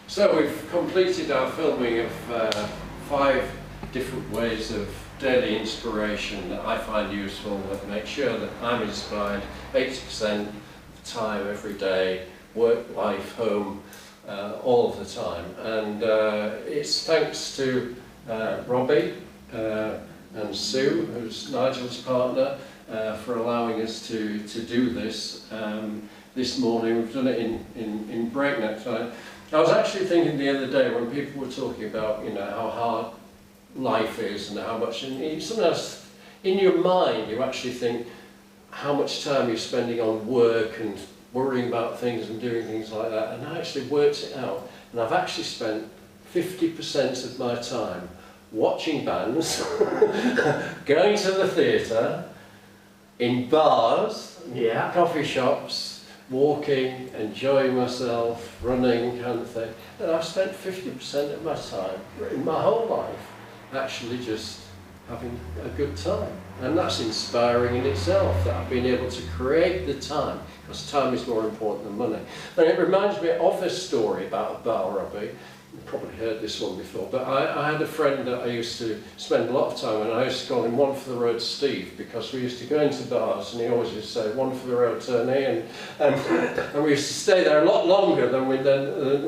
So we've completed our filming of 5 different ways of daily inspiration that I find useful, that make sure that I'm inspired 80% of the time, every day, work, life, home, all of the time. And it's thanks to Robbie and Sue, who's Nigel's partner, for allowing us to do this this morning. We've done it in breakneck time. I was actually thinking the other day when people were talking about, you know, how hard life is and how much, and sometimes in your mind you actually think how much time you're spending on work and worrying about things and doing things like that, and I actually worked it out, and I've actually spent 50% of my time watching bands, going to the theatre, in bars, coffee shops, walking, enjoying myself, running, kind of thing. And I've spent 50% of my time, in my whole life, actually just having a good time. And that's inspiring in itself, that I've been able to create the time, because time is more important than money. And it reminds me of a story about a bar, Robbie. You've probably heard this one before, but I had a friend that I used to spend a lot of time with, and I used to call him One for the Road Steve, because we used to go into bars and he always used to say, "One for the road, Tony," and we used to stay there a lot longer than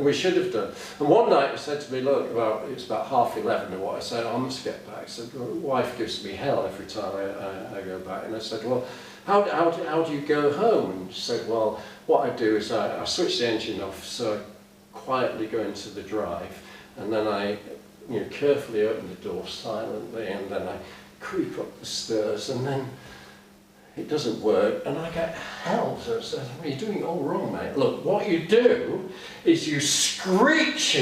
we should have done. And one night he said to me, look, it's about 11:30 or what, I said, I must get back. He said, well, wife gives me hell every time I go back. And I said, well, how do you go home? And she said, well, what I do is I switch the engine off, so I quietly go into the drive, and then I carefully open the door silently, and then I creep up the stairs, and then it doesn't work, and I get hell. So it says, well, you're doing it all wrong, mate. Look, what you do is you screech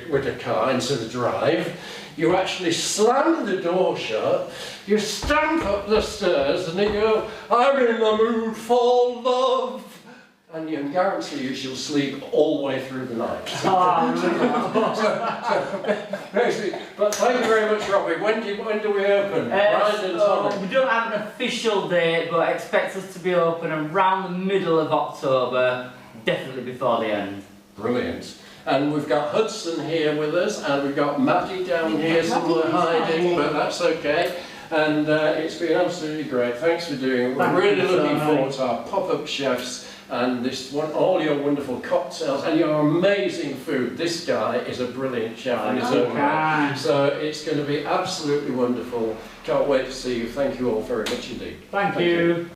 with the car into the drive, you actually slam the door shut, you stamp up the stairs, and you go, I'm in the mood for love. And you can guarantee you'll sleep all the way through the night. Basically, but thank you very much, Robbie. When do we open? Grind and Tonic. We don't have an official date, but expect us to be open around the middle of October, definitely before the end. Brilliant. And we've got Hudson here with us, and we've got Maddy down here somewhere hiding, but that's okay. And it's been absolutely great. Thanks for doing it. We're really looking forward to our pop-up chefs and all your wonderful cocktails and your amazing food. This guy is a brilliant chef in his own right. So it's going to be absolutely wonderful. Can't wait to see you. Thank you all very much indeed. Thank you.